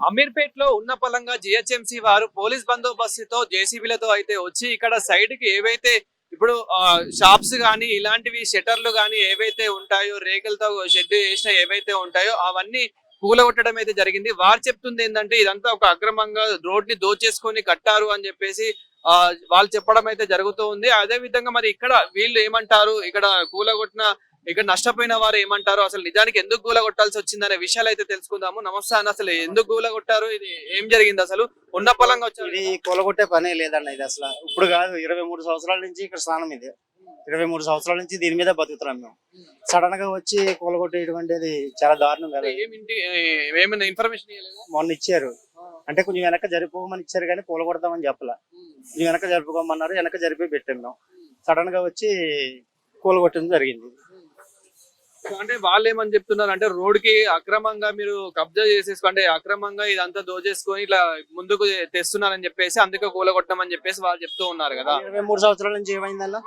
అమీర్పేట్ లో ఉన్న పలంగా జిహెచ్ఎంసీ వారు పోలీస్ బందోబస్తుతో జేసీబీలతో అయితే వచ్చి ఇక్కడ సైడ్ కి ఏవైతే ఇప్పుడు షాప్స్ గానీ ఇలాంటివి షట్టర్లు గానీ ఏవైతే ఉంటాయో రేకులతో షెడ్ చేసిన ఏవైతే ఉంటాయో అవన్నీ కూలగొట్టడం అయితే జరిగింది. వారు చెప్తుంది ఏంటంటే ఇదంతా ఒక అక్రమంగా రోడ్ ని దోచేసుకొని కట్టారు అని చెప్పేసి వాళ్ళు చెప్పడం అయితే జరుగుతూ ఉంది. అదే విధంగా మరి ఇక్కడ వీళ్ళు ఏమంటారు, ఇక్కడ కూలగొట్టిన ఇక్కడ నష్టపోయిన వారు ఏమంటారు, అసలు నిజానికి ఎందుకు కూలగొట్టాల్సి వచ్చిందనే విషయాలు అయితే తెలుసుకుందాము. నమస్తే అన్న, అసలు ఎందుకు కూలగొట్టారు, ఇది ఏం జరిగింది, అసలు ఉన్న పొలంగా వచ్చారు? ఇది కూలగొట్టే పనే లేదన్న. ఇది అసలు ఇప్పుడు కాదు, 23 సంవత్సరాల నుంచి ఇక్కడ స్థానం ఇది. 23 సంవత్సరాల నుంచి దీని మీద బతుకుతున్నాం మేము. సడన్ గా వచ్చి కూలగొట్టేటువంటిది చాలా దారుణం కదా. ఏమైనా ఇన్ఫర్మేషన్ మొన్న ఇచ్చారు, అంటే కొంచెం వెనక జరిపోమని ఇచ్చారు కానీ కూలగొడతామని చెప్పలే. కొంచెం వెనక జరుపుకోమన్నారు, వెనక జరిపి పెట్టాం మేము. సడన్ గా వచ్చి కూలగొట్టడం జరిగింది. అంటే వాళ్ళు ఏమని చెప్తున్నారు అంటే రోడ్ కి అక్రమంగా మీరు కబ్జా చేసేసుకోండి, అక్రమంగా ఇదంతా దోచేసుకొని ఇట్లా ముందుకు తెస్తున్నారని చెప్పేసి అందుకే కూలగొట్టమని చెప్పేసి వాళ్ళు చెప్తూ ఉన్నారు కదా. 23 సంవత్సరాల నుంచి ఏమైందన్న?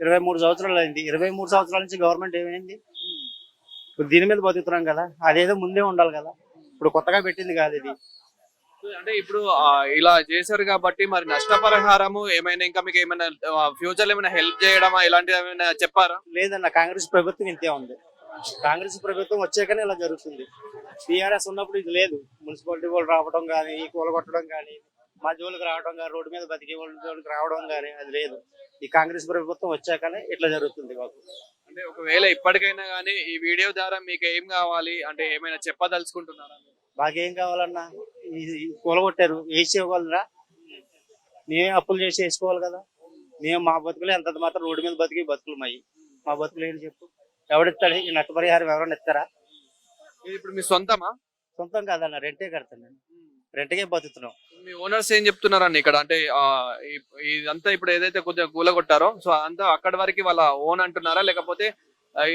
23 సంవత్సరాలు అయింది. 23 సంవత్సరాల నుంచి గవర్నమెంట్ ఏమైంది? ఇప్పుడు దీని మీద బతుకుతున్నాం కదా, అదేదో ముందే ఉండాలి కదా. ఇప్పుడు కొత్తగా పెట్టింది కాదు ఇది. అంటే ఇప్పుడు ఇలా చేశారు కాబట్టి మరి నష్టపరిహారము ఏమైనా ఇంకా మీకు ఏమైనా ఫ్యూచర్ లో ఏమైనా హెల్ప్ చేయడమా ఇలాంటివి ఏమైనా చెప్పారా? లేదన్న, కాంగ్రెస్ ప్రభుత్వం ఇంతే ఉంది. కాంగ్రెస్ ప్రభుత్వం వచ్చాకనే ఇలా జరుగుతుంది. టీఆర్ఎస్ ఉన్నప్పుడు ఇది లేదు. మున్సిపాలిటీ వాళ్ళు రావడం కానీ, కూలగొట్టడం కానీ, మా జోలికి రావడం కానీ, రోడ్డు మీద బతికే వాళ్ళ జోలికి రావడం కానీ అది లేదు. ఈ కాంగ్రెస్ ప్రభుత్వం వచ్చాకనే ఇట్లా జరుగుతుంది మాకు. అంటే ఒకవేళ ఇప్పటికైనా కానీ ఈ వీడియో ద్వారా మీకు ఏం కావాలి అంటే ఏమైనా చెప్పదలుచుకుంటున్నారా? మాకేం కావాలన్నా, కూలగొట్టారు, వేసి ఇవ్వగలరా? మేమే అప్పులు చేసి వేసుకోవాలి కదా. మేము మా బతుకులు ఎంత మాత్రం రోడ్డు మీద బతుకులు మా బతుకులు ఏంటి చెప్పు? ఎవడిస్తాడు ఈ నష్టపరిహారం? ఎవరైనా ఇస్తారా? ఇప్పుడు మీ సొంతమా? సొంతం కాదన్న, రెంటే కడతాను. రెంట్కే బతుకుతున్నాం. మీ ఓనర్స్ ఏం చెప్తున్నారండి ఇక్కడ? అంటే ఇదంతా ఇప్పుడు ఏదైతే కొద్దిగా కూలగొట్టారో సో అంతా అక్కడి వరకు వాళ్ళ ఓన్ అంటున్నారా, లేకపోతే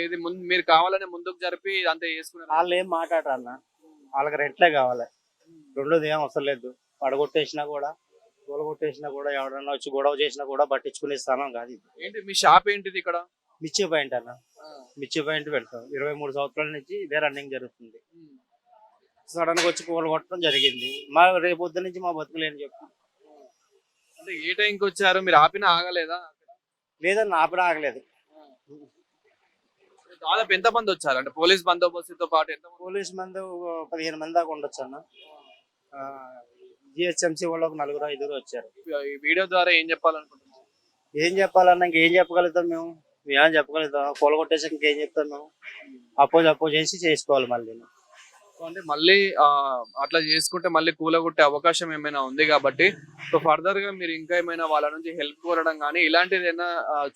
ఇది మీరు కావాలని ముందుకు జరిపి అంతా చేసుకున్నారు? వాళ్ళు ఏం మాట్లాడరు అన్న, వాళ్ళకి రెంట్లే కావాలి. రెండోది ఏం అవసరం లేదు. పడగొట్టేసినా కూడా, కూలగొట్టేసినా కూడా, ఎవడన్నా వచ్చి గొడవ చేసినా కూడా పట్టించుకునే స్థానం కాదు ఇది. ఏంటి మీ షాప్ ఏంటిది ఇక్కడ? మిర్చి పాయింట్ అన్న, మిర్చి పాయింట్ పెడతాం. 23 సంవత్సరాల నుంచి ఇదే రన్నింగ్ జరుగుతుంది. సడన్ గా వచ్చి కూలగొట్టడం జరిగింది. మా రేపొద్దు నుంచి మా బతుకులు ఏం చెప్పు. అంటే ఏ టైంకి వచ్చారు మీరు? ఆపినా ఆగలేదా? లేదన్న, ఆపినా ఆగలేదు. దాదాపు ఎంత మంది వచ్చారు అంటే పోలీస్ బందోబస్తుతో పాటు? పోలీస్ మంది 15 మంది దాకా ఉండొచ్చు అన్న. జిహెచ్ఎంసీ వాళ్ళు ఒక 4-5 వచ్చారు. ఈ వీడియో ద్వారా ఏం చెప్పాలనుకుంటున్నారు? ఏం చెప్పాలన్నా, ఇంకేం చెప్పగలుగుతాం మేము? ఏం చెప్పగలుగుతాం? కూలగొట్టేసి ఇంకేం చెప్తాం మేము? అప్పో చేసి చేసుకోవాలి మళ్ళీ. అంటే మళ్ళీ అట్లా చేసుకుంటే మళ్ళీ కూలగొట్టే అవకాశం ఏమైనా ఉంది కాబట్టి సో ఫర్దర్ గా మీరు ఇంకా ఏమైనా వాళ్ళ నుంచి హెల్ప్ కోరడం కానీ ఇలాంటిది ఏమైనా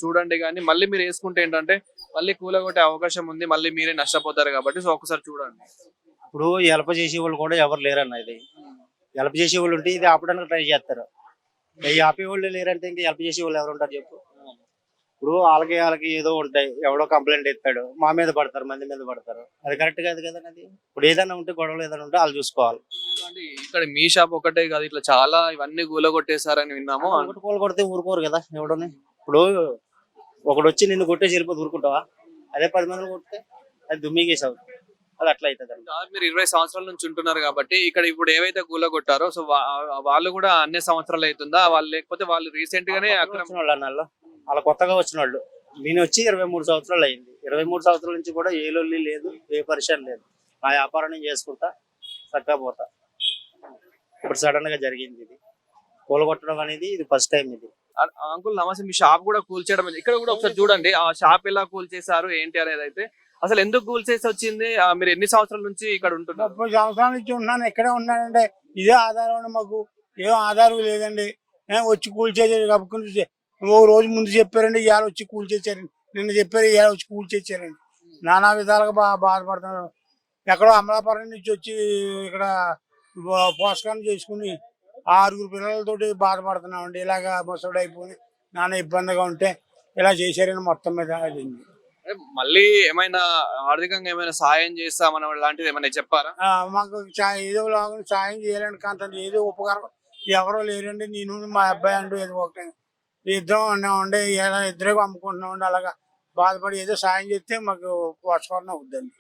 చూడండి. కానీ మళ్ళీ మీరు వేసుకుంటే ఏంటంటే మళ్ళీ కూలగొట్టే అవకాశం ఉంది, మళ్ళీ మీరే నష్టపోతారు కాబట్టి సో ఒకసారి చూడండి. ఇప్పుడు హెల్ప్ చేసే వాళ్ళు కూడా ఎవరు లేరన్న. ఇది హెల్ప్ చేసే వాళ్ళు ఉంటే ఇది ఆపడానికి ట్రై చేస్తారు. ఈ ఆపేవాళ్ళు లేరంటే ఇంకా హెల్ప్ చేసే వాళ్ళు ఎవరు ఉంటారు చెప్పు? ఇప్పుడు వాళ్ళకి ఏదో ఉంటాయి, ఎవడో కంప్లైంట్ ఇస్తాడు, మా మీద పడతారు, మంది మీద పడతారు. అది కరెక్ట్ కాదు కదా. అది ఇప్పుడు ఏదైనా ఉంటే, గొడవలు ఏదైనా ఉంటే వాళ్ళు చూసుకోవాలి. ఇక్కడ మీ షాప్ ఒకటే కాదు, ఇట్లా చాలా ఇవన్నీ కూలగొట్టేసారని విన్నాము. ఒకటి కూలగొడితే ఊరుకోరు కదా ఎవడని. ఇప్పుడు ఒకడు వచ్చి నిన్ను కొట్టేసి వెళ్ళిపోతే ఊరుకుంటావా? అదే 10 మందిని కొడితే అది దుమ్మిగేసావు, అది అట్లా అవుతుంది. మీరు 20 సంవత్సరాల నుంచి ఉంటున్నారు కాబట్టి ఇక్కడ ఇప్పుడు ఏవైతే కూలగొట్టారో సో వాళ్ళు కూడా అన్ని సంవత్సరాలు అవుతుందా వాళ్ళు, లేకపోతే వాళ్ళు రీసెంట్ గానే వాళ్ళ కొత్తగా వచ్చిన వాళ్ళు? నేను వచ్చి 23 సంవత్సరాలు అయింది. 23 సంవత్సరాల నుంచి కూడా ఏ లొల్లి లేదు, ఏ పరిచయం లేదు. నా వ్యాపారం నేను చేసుకుంటా చక్కగా పోతా. ఇప్పుడు సడన్ గా జరిగింది ఇది కూలగొట్టడం అనేది. ఇది ఫస్ట్ టైం ఇది. అంకుల్ నమస్తే, మీ షాప్ కూడా కూల్చేయడం ఇక్కడ కూడా ఒకసారి చూడండి. ఆ షాప్ ఎలా కూల్చేశారు ఏంటి అనేది అయితే, అసలు ఎందుకు కూల్చేసి వచ్చింది? మీరు ఎన్ని సంవత్సరాల నుంచి ఇక్కడ ఉంటున్నారు? 30 సంవత్సరాల నుంచి ఉన్నాను, ఇక్కడే ఉన్నానండి. ఇదే ఆధారం, మాకు ఏం ఆధారం లేదండి. వచ్చి కూల్చేసారు కప్పుకుని. ఓ రోజు ముందు చెప్పారండి, ఇవాళ వచ్చి కూల్చేసారండి. నిన్న చెప్పారు, ఇవాళ వచ్చి కూల్చేసారండి. నానా విధాలుగా బాధపడుతున్నారు. ఎక్కడో అమలాపురం నుంచి వచ్చి ఇక్కడ పోషకాన్ని చేసుకుని 6 పిల్లలతోటి బాధపడుతున్నామండి. ఇలాగా ముసడు అయిపోయి నానా ఇబ్బందిగా ఉంటే ఇలా చేశారని మొత్తం మీద అయింది. మళ్ళీ ఏమైనా ఆర్థికంగా ఏమైనా సాయం చేస్తామని లాంటిది ఏమైనా చెప్పారా? మాకు ఏదో సాయం చేయాలండి, కానీ ఏదో ఉపకారం ఎవరో లేరండి. నేను మా అబ్బాయి అంటూ ఏదో ఒకటి ఇద్దరం ఉన్నామండి, ఇద్దరే అమ్ముకుంటున్నామండి. అలాగా బాధపడి ఏదో సాయం చేస్తే మాకు పోషకాలను అవుద్దండి.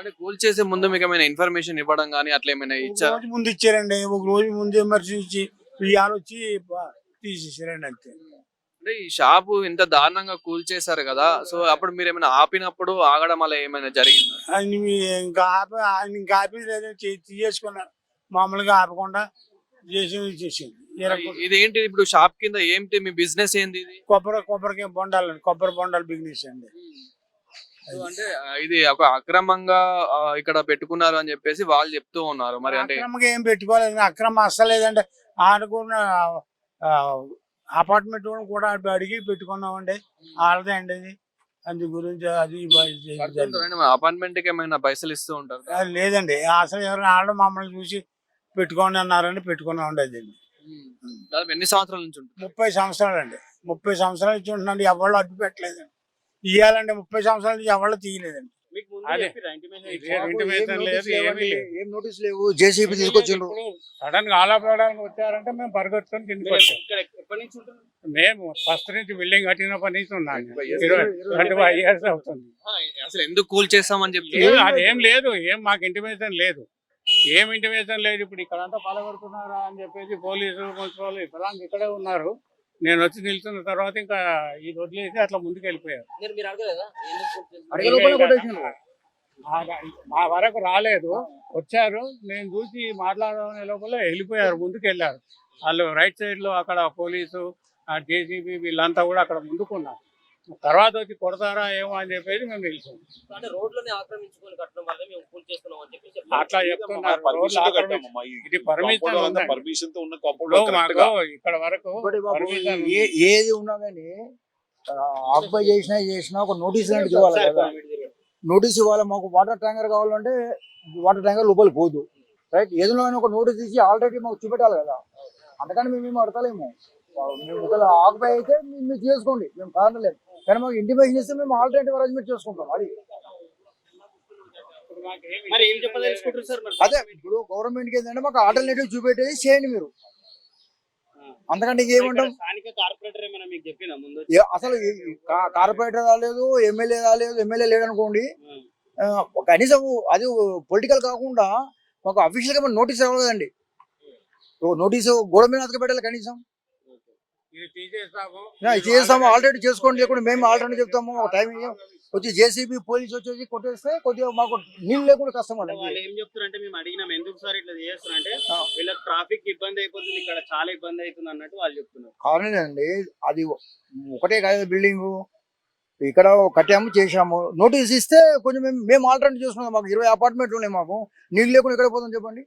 అంటే కూల్ చేసే ముందు మీకు ఏమైనా ఇన్ఫర్మేషన్ ఇవ్వడం కానీ అట్లా ఏమైనా ఒక ఇచ్చారు? రోజు ముందు ఇచ్చారండి, ఒక రోజు ముందు ఎమర్జెన్సీ ఇవాళ వచ్చి తీసేసారండి అంతే. అంటే ఈ షాపు ఇంత దారుణంగా కూల్ చేశారు కదా, సో అప్పుడు మీరు ఏమైనా ఆపినప్పుడు ఆగడం అలా ఏమైనా జరిగిందా? ఆయన ఆయన ఇంకా ఆపి లేదని తీసేసుకున్నారు, మామూలుగా ఆపకుండా చేసింది. ఇదేంటి ఇప్పుడు షాప్ కింద ఏంటి మీ బిజినెస్ ఏంది ఇది? కొబ్బరికాయ బొండాలండి, కొబ్బరి బొండాలు బిజినెస్ అండి. సో అంటే ఇది ఒక అక్రమంగా ఇక్కడ పెట్టుకున్నారు అని చెప్పేసి వాళ్ళు చెప్తూ ఉన్నారు. మరి అంటే అక్రమంగా ఏం పెట్టుకోలేదు, అక్రమం అస్సలు లేదండి. ఆడుకున్న అపార్ట్మెంట్ కూడా అడిగి పెట్టుకున్నామండి, వాళ్ళదే అండి అది. అందు గురించి అది అపార్ట్మెంట్ కి ఏమైనా పైసలు ఇస్తూ ఉంటారు? లేదండి, అసలు ఎవరు ఆడ మమ్మల్ని చూసి పెట్టుకోండి అన్నారని పెట్టుకున్నామండి. అది దాదాపు ఎన్ని సంవత్సరాల నుంచి ఉంటుంది? 30 సంవత్సరాలు అండి, 30 సంవత్సరాల నుంచి ఉంటున్నాండి. ఎవరు అడ్డు పెట్టలేదండి. ఇయ్యాలంటే 30 సంవత్సరాల నుంచి ఎవరు తీయలేదండి. ఏం నోటీస్ లేవు, జేసీబీ తీసుకొచ్చిండ్రు. సడన్ గా ఆలాపడానికి వచ్చారంటే మేము పరిగెత్తుకొని కిందకి వచ్చాం. మేము ఫస్ట్ నుంచి బిల్డింగ్ కట్టినప్పటి నుంచి ఉన్నాను, 25 years అవుతుంది. అసలు ఎందుకు కూల్ చేస్తామని చెప్పి అదేం లేదు, ఏం మాకు ఇంటిమేషన్ లేదు, ఏం ఇంటిమేషన్ లేదు. ఇప్పుడు ఇక్కడంతా పలగొడుతున్నారా అని చెప్పేసి పోలీసు మున్సిపల్ ఇప్పుడు ఇక్కడే ఉన్నారు. నేను వచ్చి నిల్చున్న తర్వాత ఇంకా ఈ వదిలేసి అట్లా ముందుకు వెళ్ళిపోయారు. మా వరకు రాలేదు, వచ్చారు, నేను చూసి మాట్లాడడం లోపల వెళ్ళిపోయారు, ముందుకు వెళ్ళారు. వాళ్ళు రైట్ సైడ్ లో అక్కడ పోలీసు జేసీబీ వీళ్ళంతా కూడా అక్కడ ముందుకున్నారు. తర్వాత వచ్చి కొడతారా ఏమో అని చెప్పేసి మేము నిలిచాం. అట్లా చెప్తున్నారు. ఇది పర్మిషన్ ఇక్కడ వరకు ఏది ఉన్నా కానీ ఆక్యుపై చేసినా ఒక నోటీస్ లాంటిది ఇవ్వాలి కదా. నోటీస్ ఇవ్వాలి. మాకు వాటర్ ట్యాంకర్ కావాలంటే వాటర్ ట్యాంకర్ లోపలికి పోదు, రైట్. ఏదో ఒక నోటీస్ ఇచ్చి ఆల్రెడీ మాకు చూపెట్టాలి కదా. అందుకని మేము అడతలేము. మేము ఒకవేళ ఆక్యుపై అయితే మీరు చేసుకోండి, మేము కాదనలేము. కానీ మాకు ఇంటిమేషన్ ఇస్తే మేము ఆల్టర్నేటివ్ అరేంజ్మెంట్ చేసుకుంటాం. అది అదే ఇప్పుడు గవర్నమెంట్ కి ఏంటంటే మాకు ఆల్టర్నేటివ్ చూపెట్టేది చేయండి మీరు, అంతకంటే ఏమంటాం. అసలు కార్పొరేటర్ రాలేదు, ఎమ్మెల్యే రాలేదు. ఎమ్మెల్యే లేడనుకోండి, కనీసం అది పొలిటికల్ కాకుండా మాకు అఫీషియల్ గా నోటీస్ రావలేదండి. నోటీసు గోడ మీద అతకబెట్టాలి కనీసం. చేస్తాము, ఆల్రెడీ చేసుకోండి, లేకుండా మేము ఆల్రెడీ చెప్తాము. ఒక టైం వచ్చి జేసీబీ పోలీసు వచ్చేసి కొట్టేస్తే కొద్దిగా మాకు నీళ్ళు లేకుండా కష్టం అండి. వాళ్ళు ఏం చెప్తారంటే మేము అడిగినాం ఎందుకు సార్ ఇట్లా చేస్తారంటే వీళ్ళకి ట్రాఫిక్ ఇబ్బంది అయిపోతుంది, ఇక్కడ చాలా ఇబ్బంది అవుతుంది అన్నట్టు వాళ్ళు చెప్తున్నారు. కావాలండి, అది ఒకటే కాదు బిల్డింగ్ ఇక్కడ కట్టాము చేసాము. నోటీస్ ఇస్తే కొంచెం మేము ఆల్టర్నేట్ చేసుకున్నాం. మాకు 20 అపార్ట్మెంట్లు ఉన్నాయి, మాకు నీళ్ళు లేకుండా ఎక్కడ పోతాం చెప్పండి.